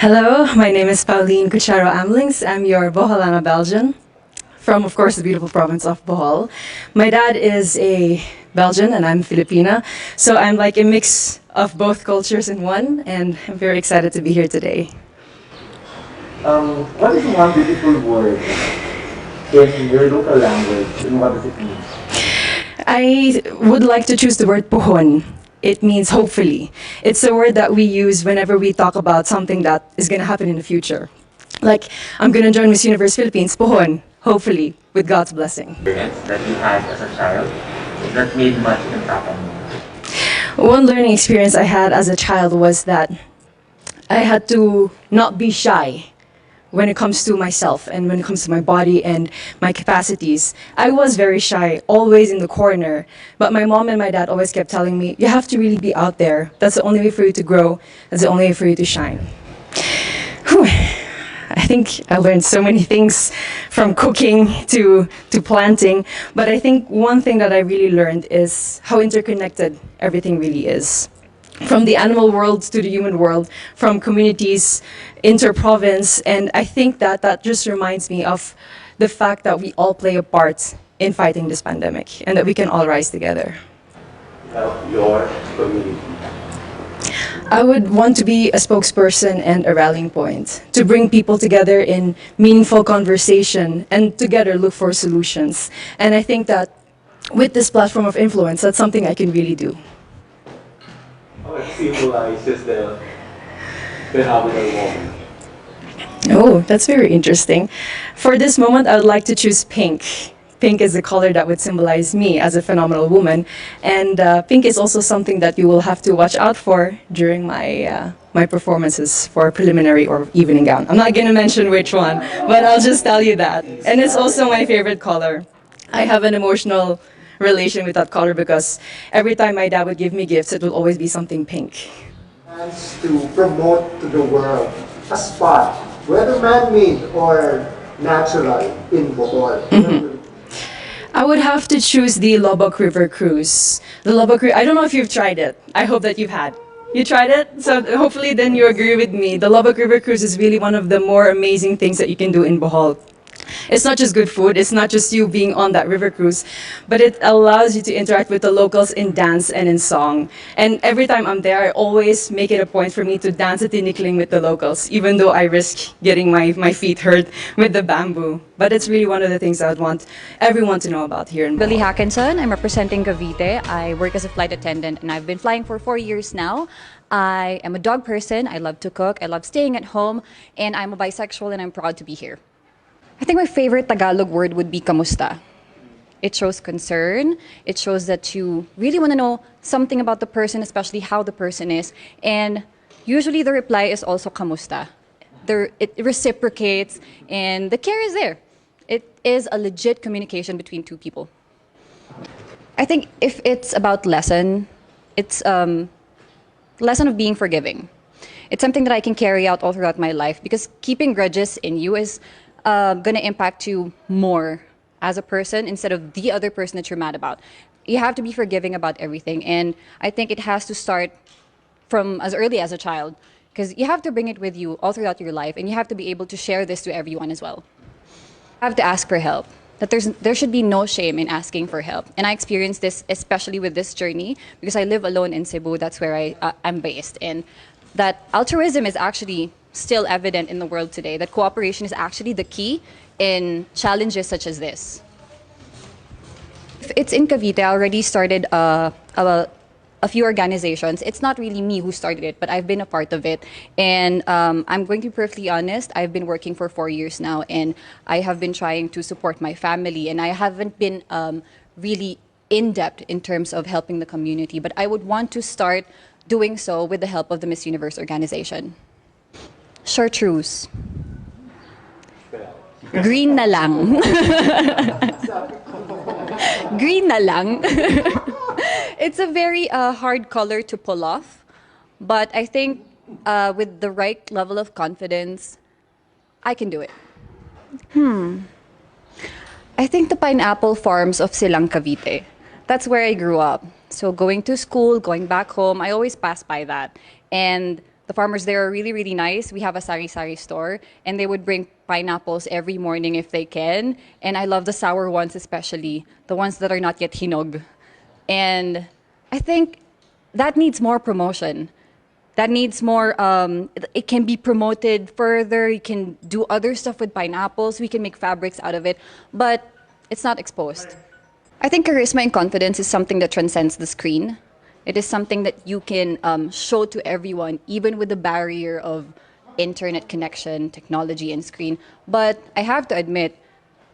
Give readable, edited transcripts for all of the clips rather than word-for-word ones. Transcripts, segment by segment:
Hello, my name is Pauline Cucharo Amlings. I'm your Boholana Belgian from, of course, the beautiful province of Bohol. My dad is a Belgian and I'm Filipina, so I'm like a mix of both cultures in one, and I'm very excited to be here today. What is one beautiful word in your local language and what does it mean? I would like to choose the word pohon. It means hopefully. It's a word that we use whenever we talk about something that is going to happen in the future. Like, I'm going to join Miss Universe Philippines, pohon, hopefully, with God's blessing. Experience that you had as a child that made much impact on you? One learning experience I had as a child was that I had to not be shy when it comes to myself and when it comes to my body and my capacities. I was very shy, always in the corner. But my mom and my dad always kept telling me, you have to really be out there. That's the only way for you to grow. That's the only way for you to shine. Whew. I think I learned so many things from cooking to planting. But I think one thing that I really learned is how interconnected everything really is. From the animal world to the human world, from communities, inter-province, and I think that that just reminds me of the fact that we all play a part in fighting this pandemic and that we can all rise together. Help your community. I would want to be a spokesperson and a rallying point to bring people together in meaningful conversation and together look for solutions. And I think that with this platform of influence, that's something I can really do. What symbolizes the phenomenal woman? Oh, that's very interesting. For this moment, I would like to choose pink. Pink is the color that would symbolize me as a phenomenal woman. And pink is also something that you will have to watch out for during my performances for preliminary or evening gown. I'm not going to mention which one, but I'll just tell you that. And it's also my favorite color. I have an emotional relation with that color because every time my dad would give me gifts, it would always be something pink. Plans to promote to the world a spot, whether man-made or natural, in Bohol. I would have to choose the Lobok River Cruise. The Lobok River, I don't know if you've tried it. I hope that you've had. You tried it? So hopefully then you agree with me. The Lobok River Cruise is really one of the more amazing things that you can do in Bohol. It's not just good food, it's not just you being on that river cruise, but it allows you to interact with the locals in dance and in song. And every time I'm there, I always make it a point for me to dance at tinikling with the locals, even though I risk getting my feet hurt with the bamboo. But it's really one of the things I would want everyone to know about here in Billy Bohol. Hackinson. I'm representing Cavite. I work as a flight attendant and I've been flying for 4 years now. I am a dog person. I love to cook. I love staying at home. And I'm a bisexual and I'm proud to be here. I think my favorite Tagalog word would be kamusta. It shows concern. It shows that you really want to know something about the person, especially how the person is. And usually the reply is also kamusta. It reciprocates and the care is there. It is a legit communication between two people. I think if it's about lesson, it's lesson of being forgiving. It's something that I can carry out all throughout my life because keeping grudges in you is going to impact you more as a person instead of the other person that you're mad about. You have to be forgiving about everything. And I think it has to start from as early as a child because you have to bring it with you all throughout your life and you have to be able to share this to everyone as well. You have to ask for help. That there should be no shame in asking for help. And I experienced this especially with this journey because I live alone in Cebu. That's where I'm based. And that altruism is actually still evident in the world today, that cooperation is actually the key in challenges such as this. It's in Cavite. I already started a few organizations. It's not really me who started it, but I've been a part of it. And I'm going to be perfectly honest, I've been working for 4 years now, and I have been trying to support my family, and I haven't been really in-depth in terms of helping the community, but I would want to start doing so with the help of the Miss Universe organization. Chartreuse. Green na lang. Green na lang. It's a very hard color to pull off, but I think with the right level of confidence, I can do it. I think the pineapple farms of Silang Cavite. That's where I grew up. So going to school, going back home, I always pass by that. And The farmers there are really, really nice. We have a sari-sari store, and they would bring pineapples every morning if they can. And I love the sour ones, especially the ones that are not yet hinog. And I think that needs more promotion. That needs more, it can be promoted further. You can do other stuff with pineapples. We can make fabrics out of it, but it's not exposed. I think charisma and confidence is something that transcends the screen. It is something that you can show to everyone, even with the barrier of internet connection, technology, and screen. But I have to admit,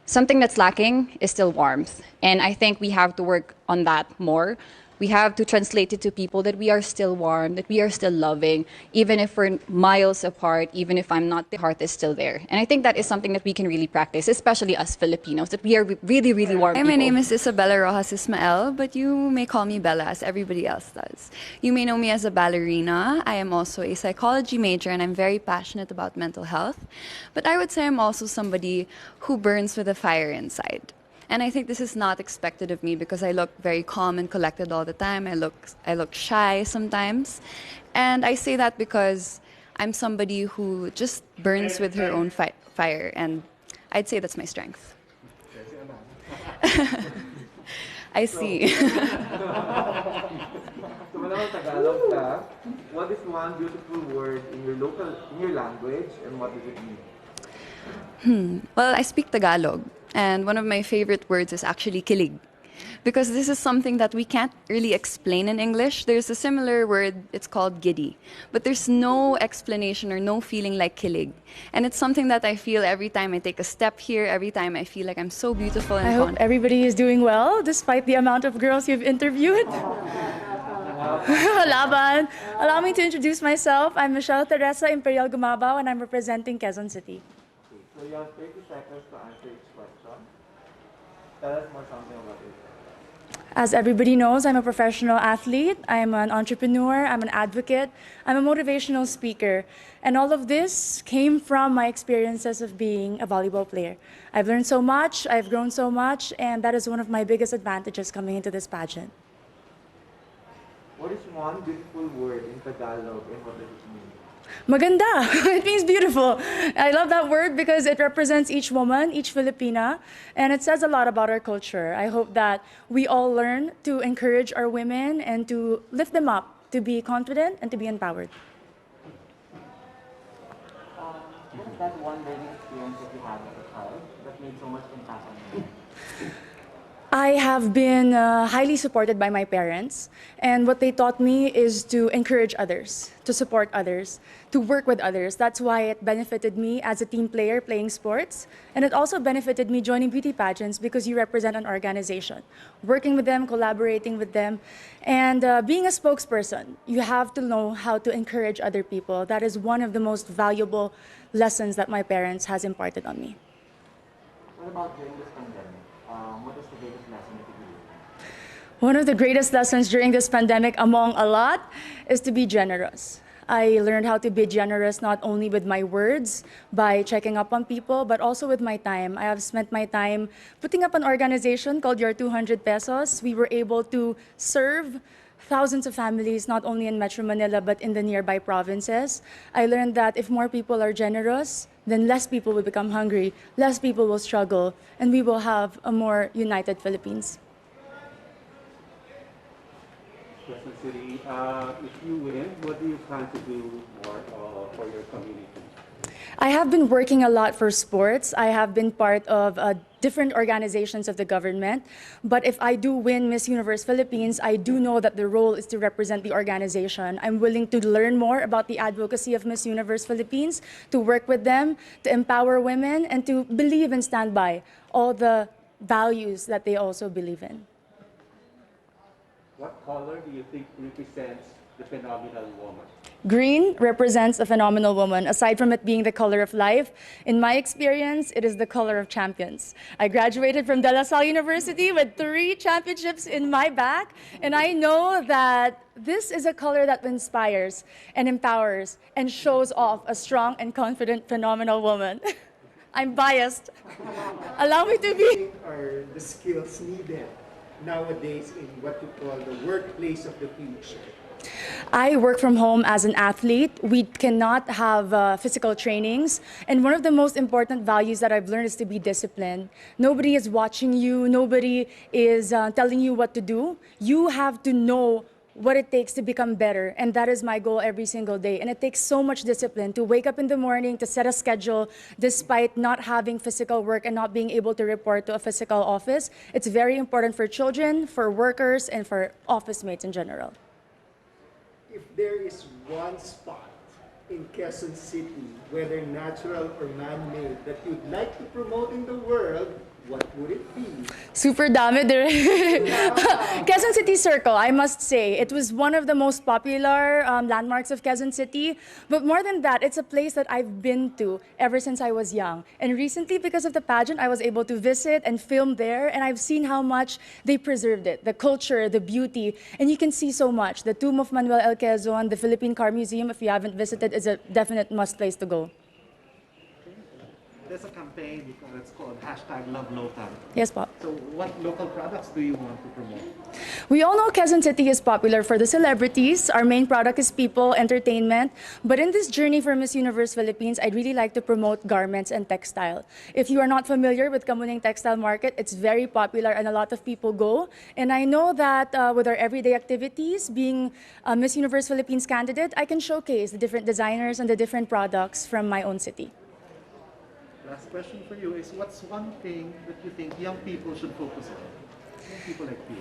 something that's lacking is still warmth. And I think we have to work on that more. We have to translate it to people that we are still warm, that we are still loving, even if we're miles apart, even if I'm not, the heart is still there. And I think that is something that we can really practice, especially us Filipinos, that we are really, really warm Hi, people. my name is Isabella Rojas Ismael, but you may call me Bella as everybody else does. You may know me as a ballerina. I am also a psychology major and I'm very passionate about mental health. But I would say I'm also somebody who burns with a fire inside. And I think this is not expected of me because I look very calm and collected all the time. I look shy sometimes. And I say that because I'm somebody who just burns with her own fire, and I'd say that's my strength. I see. Tumalawang Tagalog ka. What is one beautiful word in your language, and what does it mean? Well, I speak Tagalog, and one of my favorite words is actually kilig. Because this is something that we can't really explain in English. There's a similar word, it's called giddy. But there's no explanation or no feeling like kilig. And it's something that I feel every time I take a step here, every time I feel like I'm so beautiful and I hope everybody is doing well, despite the amount of girls you've interviewed. Laban. Allow me to introduce myself. I'm Michelle Teresa Imperial Gumabao, and I'm representing Quezon City. So you have 30 seconds to answer each question. Tell us more something about yourself. As everybody knows, I'm a professional athlete, I'm an entrepreneur, I'm an advocate, I'm a motivational speaker. And all of this came from my experiences of being a volleyball player. I've learned so much, I've grown so much, and that is one of my biggest advantages coming into this pageant. What is one beautiful word in Tagalog, and what does it mean? Maganda. It means beautiful. I love that word because it represents each woman, each Filipina, and it says a lot about our culture. I hope that we all learn to encourage our women and to lift them up, to be confident and to be empowered. What is that one learning experience that you had as a child that made so much impact on you? I have been highly supported by my parents, and what they taught me is to encourage others, to support others, to work with others. That's why it benefited me as a team player playing sports, and it also benefited me joining beauty pageants because you represent an organization. Working with them, collaborating with them, and being a spokesperson, you have to know how to encourage other people. That is one of the most valuable lessons that my parents has imparted on me. What about during this pandemic? What is the biggest lesson that you learned? One of the greatest lessons during this pandemic, among a lot, is to be generous. I learned how to be generous not only with my words, by checking up on people, but also with my time. I have spent my time putting up an organization called Your 200 Pesos. We were able to serve thousands of families, not only in Metro Manila, but in the nearby provinces. I learned that if more people are generous, then less people will become hungry, less people will struggle, and we will have a more united Philippines. Quezon City, if you win, what do you plan to do more for your community? I have been working a lot for sports. I have been part of different organizations of the government. But if I do win Miss Universe Philippines, I do know that the role is to represent the organization. I'm willing to learn more about the advocacy of Miss Universe Philippines, to work with them, to empower women, and to believe and stand by all the values that they also believe in. What color do you think represents the phenomenal woman? Green represents a phenomenal woman. Aside from it being the color of life, in my experience, it is the color of champions. I graduated from De La Salle University with 3 championships in my back, and I know that this is a color that inspires and empowers and shows off a strong and confident, phenomenal woman. I'm biased. Allow me to be. Are the skills needed nowadays in what you call the workplace of the future? I work from home as an athlete. We cannot have physical trainings. And one of the most important values that I've learned is to be disciplined. Nobody is watching you. Nobody is telling you what to do. You have to know what it takes to become better. And that is my goal every single day. And it takes so much discipline to wake up in the morning, to set a schedule, despite not having physical work and not being able to report to a physical office. It's very important for children, for workers, and for office mates in general. If there is one spot in Quezon City, whether natural or man-made, that you'd like to promote in the world, what would it be? Super dami dire. Quezon City Circle, I must say. It was one of the most popular landmarks of Quezon City. But more than that, it's a place that I've been to ever since I was young. And recently, because of the pageant, I was able to visit and film there. And I've seen how much they preserved it, the culture, the beauty. And you can see so much. The Tomb of Manuel L. Quezon, the Philippine Car Museum, if you haven't visited, is a definite must place to go. There's a campaign that's called #LoveLocal. Yes, Pop. So what local products do you want to promote? We all know Quezon City is popular for the celebrities. Our main product is people, entertainment. But in this journey for Miss Universe Philippines, I'd really like to promote garments and textile. If you are not familiar with Kamuning Textile Market, it's very popular and a lot of people go. And I know that with our everyday activities, being a Miss Universe Philippines candidate, I can showcase the different designers and the different products from my own city. Last question for you is, what's one thing that you think young people should focus on? Young people like you.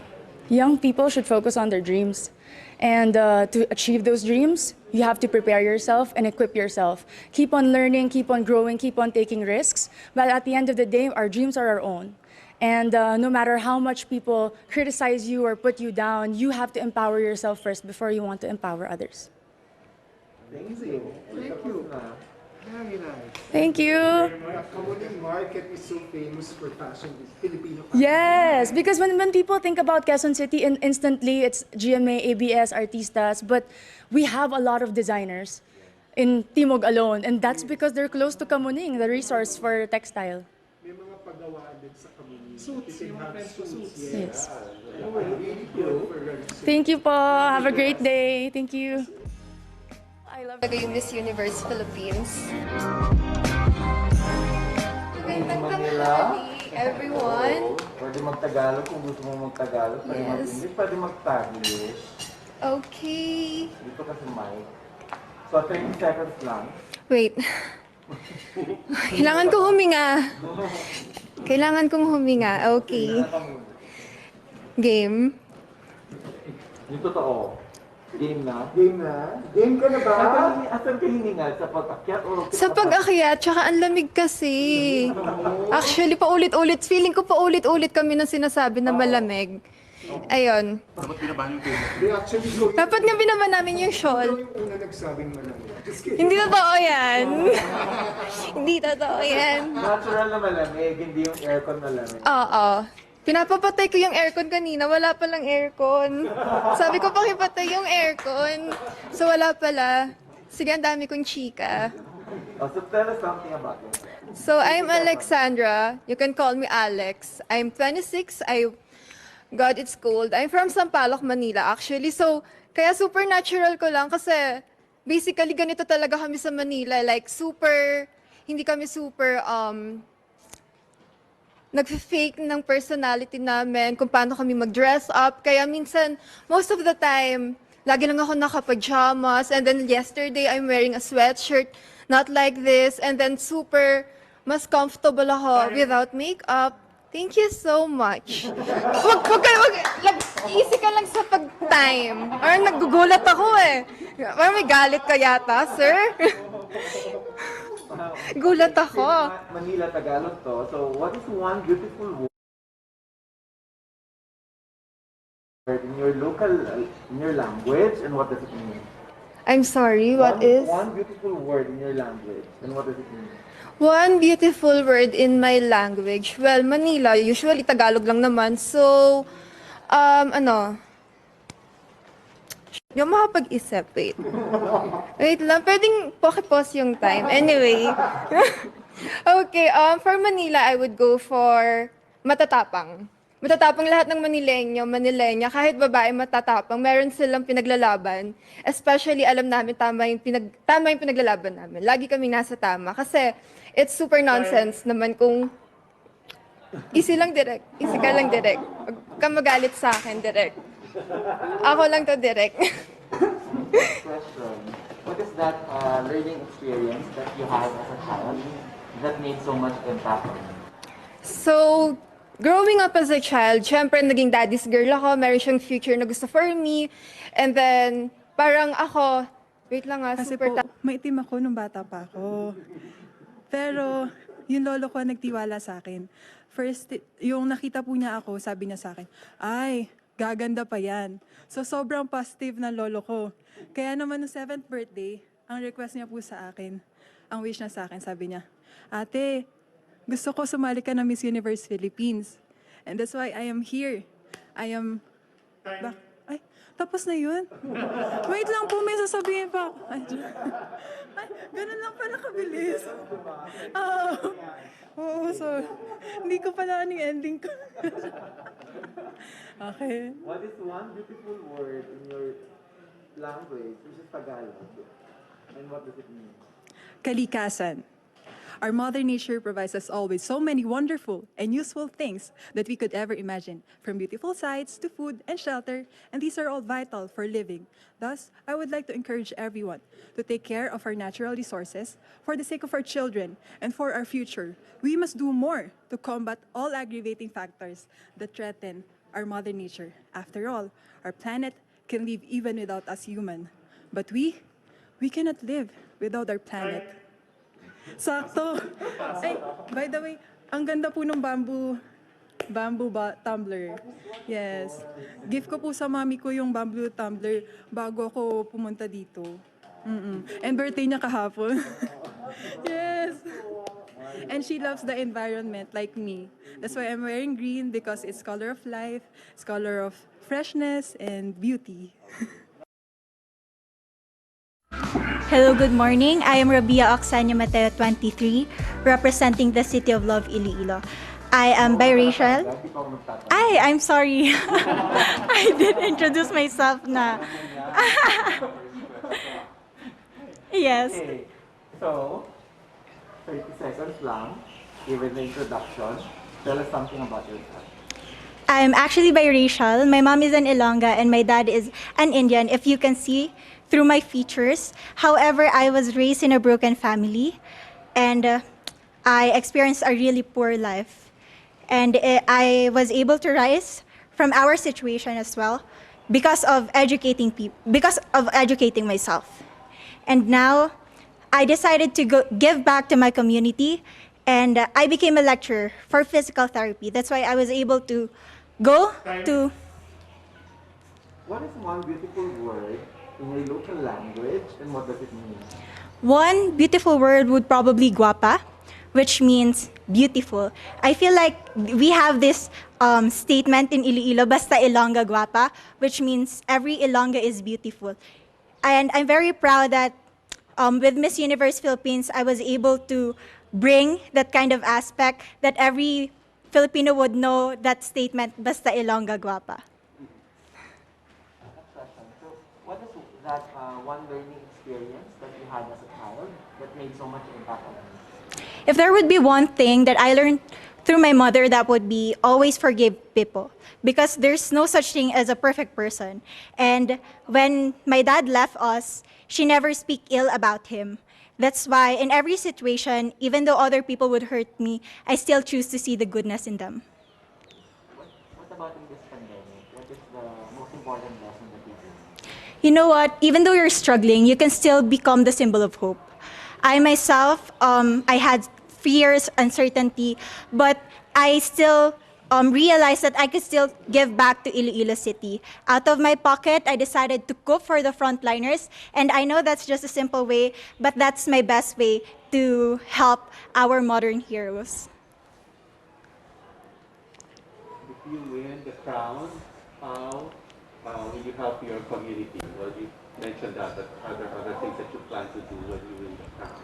Young people should focus on their dreams. And to achieve those dreams, you have to prepare yourself and equip yourself. Keep on learning, keep on growing, keep on taking risks. But at the end of the day, our dreams are our own. And no matter how much people criticize you or put you down, you have to empower yourself first before you want to empower others. Amazing. Thank you. Very nice. Thank you. Kamuning Market is so famous for fashion, Filipino fashion. Yes, because when people think about Quezon City, instantly it's GMA, ABS, Artistas, but we have a lot of designers in Timog alone, and that's because they're close to Kamuning, the resource for textile. May mga pagawaan din sa Kamuning. Suits, yung mga friends ko suits. Yes. Really good for running suits. Thank you po. Have a great day. Thank you. I love Talaga yung Miss Universe Philippines. Magandang tanghali, everyone. Pwede mag-Tagalog kung gusto mo mag-Tagalog. Pwede Yes. mag-English, pwede mag-Taglish. Okay. Dito kasi mic. So, 30 seconds lang. Wait. Kailangan kong huminga. Kailangan kong huminga. Okay. Game. Yung totoo. Game na. Game na? Game ka na ba? Asan ka hiningal? Sa pag-akyat o Sa pag-akyat, tsaka ang lamig kasi. Actually, paulit-ulit. Feeling ko paulit-ulit kami na sinasabi na malamig. Ayun. Dapat binabahan yung table. They actually go Dapat nga binaban namin yung shawl. yung una nagsabing malamig. Just kidding. Hindi totoo yan. Hindi totoo yan. natural na malamig, hindi yung aircon na lamig. Oo. Pinapapatay ko yung aircon kanina. Wala palang aircon. Sabi ko pakipatay yung aircon. So wala pala. Sige, ang dami kong chika. Oh, so tell us something about yourself. So I'm Alexandra. You can call me Alex. I'm 26. God, it's cold. I'm from Sampaloc, Manila, actually. So, kaya super natural ko lang kasi basically ganito talaga kami sa Manila. Like, hindi kami super, nag-fake ng personality namin, kung paano kami mag-dress up. Kaya minsan, most of the time, lagi lang ako naka-pajamas. And then yesterday, I'm wearing a sweatshirt, not like this. And then mas comfortable ako without makeup. Thank you so much. Easy ka lang sa pag-time. Parang nagugulat ako eh. Parang may galit ka yata, sir. Gulat ako. Manila, Tagalog to. So, what is one beautiful word in your language, and what does it mean? I'm sorry, what is? One beautiful word in your language, and what does it mean? One beautiful word in my language. Well, Manila, usually Tagalog lang naman. So, Hindi ako makapag-isip. Wait. Wait lang. Pwedeng pause yung time. Anyway. Okay. For Manila, I would go for matatapang. matatapang lahat ng Manilenya, kahit babae matatapang, meron silang pinaglalaban. Especially, alam namin tama yung pinaglalaban namin. Lagi kami nasa tama. Kasi, it's super nonsense naman kung easy ka lang direct. Huwag kang magalit sa akin direct. Ako lang to direct. Question. What is that learning experience that you had as a child that made so much impact on you? So, growing up as a child, syempre naging daddy's girl ako, meron siyang future na gusto for me. And then, parang ako, wait lang Kasi super po, maitim ako nung bata pa ako. Pero, yung lolo ko nagtiwala sa akin. First, yung nakita po niya ako, sabi niya sa akin, ay, gaganda pa yan. So, sobrang positive na lolo ko. Kaya naman, no 7th birthday, ang request niya po sa akin, ang wish niya sa akin, sabi niya, ate, gusto ko sumali ka na Miss Universe Philippines. And that's why I am here. I am... Ay, tapos na yun? Wait lang po, may sasabihin pa ako. Ay, ganun lang pala kabilis. Oo, so, hindi ko pala yung ending ko. Okay. What is one beautiful word in your language, which is Tagalog? And what does it mean? Kalikasan. Our Mother Nature provides us always so many wonderful and useful things that we could ever imagine, from beautiful sights to food and shelter, and these are all vital for living. Thus, I would like to encourage everyone to take care of our natural resources for the sake of our children and for our future. We must do more to combat all aggravating factors that threaten our Mother Nature. After all, our planet can live even without us human. But we cannot live without our planet. Sakto. Ay, by the way, ang ganda po ng bamboo tumbler. Yes. Gift ko po sa mami ko yung bamboo tumbler bago ako pumunta dito. And birthday niya kahapon. Yes. And she loves the environment like me. That's why I'm wearing green, because it's color of life, it's color of freshness and beauty. Hello, good morning. I am Rabia Oxania Mateo, 23, representing the City of Love, Iloilo. I am biracial. I'm sorry. I did introduce myself na. Yes. Okay. So, 30 seconds lang, given the introduction. Tell us something about yourself. I'm actually biracial. My mom is an Ilongga and my dad is an Indian, if you can see through my features. However, I was raised in a broken family and I experienced a really poor life. And I was able to rise from our situation as well because of educating myself. And now I decided to give back to my community, and I became a lecturer for physical therapy. That's why I was able to go to... What is one beautiful word in your local language, and what does it mean? One beautiful word would probably guapa, which means beautiful. I feel like we have this statement in Iloilo, basta Ilongga guapa, which means every Ilongga is beautiful. And I'm very proud that with Miss Universe Philippines, I was able to bring that kind of aspect that every Filipino would know that statement, basta Ilongga guapa. So, what is that one learning experience that you had as a child that made so much impact on you? If there would be one thing that I learned through my mother, that would be always forgive people, because there's no such thing as a perfect person. And when my dad left us, she never speak ill about him. That's why in every situation, even though other people would hurt me, I still choose to see the goodness in them. What about in this pandemic? What is the most important lesson that you learned? You know what? Even though you're struggling, you can still become the symbol of hope. I myself, I had fears, uncertainty, but I still realized that I could still give back to Iloilo City. Out of my pocket, I decided to cook for the frontliners, and I know that's just a simple way, but that's my best way to help our modern heroes. If you win the crown, how will you help your community? Well, you mentioned that, but are there other things that you plan to do when you win the crown?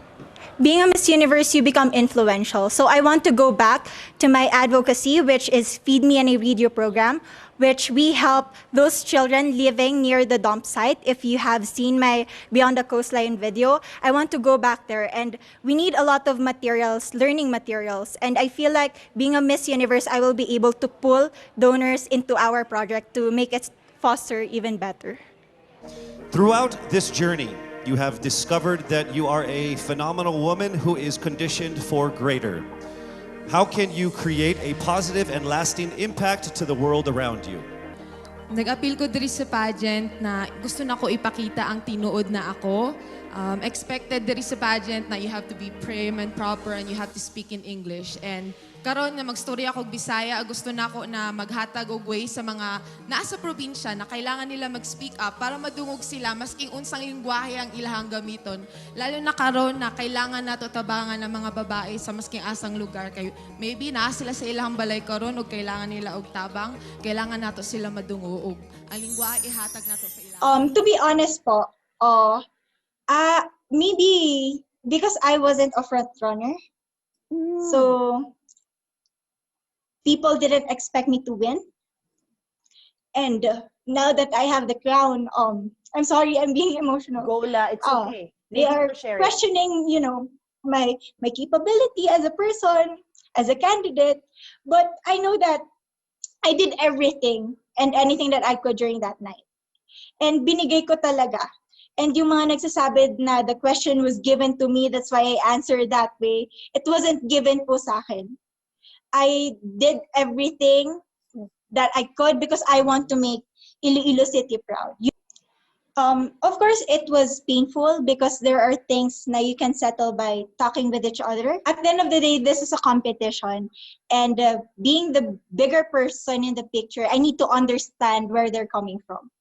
being a Miss Universe, you become influential. So I want to go back to my advocacy, which is Feed Me and I Read You program, which we help those children living near the dump site. If you have seen my Beyond the Coastline video, I want to go back there, and we need a lot of materials, learning materials. And I feel like being a Miss Universe, I will be able to pull donors into our project to make it foster even better. Throughout this journey, you have discovered that you are a phenomenal woman who is conditioned for greater. How can you create a positive and lasting impact to the world around you? Nag-appeal ko diri sa pageant na gusto na ko ipakita ang tinuod na ako. Expected diri sa pageant na you have to be prim and proper and you have to speak in English. And karon nga magstorya ako og Bisaya, gusto na ko na maghatag og way sa mga nasa probinsya na kailangan nila mag-speak up para madungog sila maski unsang lingwahe ang ilahang gamiton. Lalo na karon na kailangan nato tabangan ng mga babae sa masking asang lugar kay maybe naa sila sa ilahang balay karon og kailangan nila og tabang, kailangan nato sila madungog og ang lingwahe ihatag nato sa ilang. To be honest po, maybe because I wasn't a front runner, so people didn't expect me to win. And now that I have the crown, I'm sorry, I'm being emotional. Gola, it's okay. They Thank you are for sharing. questioning, my capability as a person, as a candidate. But I know that I did everything and anything that I could during that night. And binigay ko talaga. And yung mga nagsasabi na the question was given to me, that's why I answered that way. It wasn't given po sa akin. I did everything that I could because I want to make Iloilo City proud. Of course, it was painful because there are things na you can settle by talking with each other. At the end of the day, this is a competition. And being the bigger person in the picture, I need to understand where they're coming from.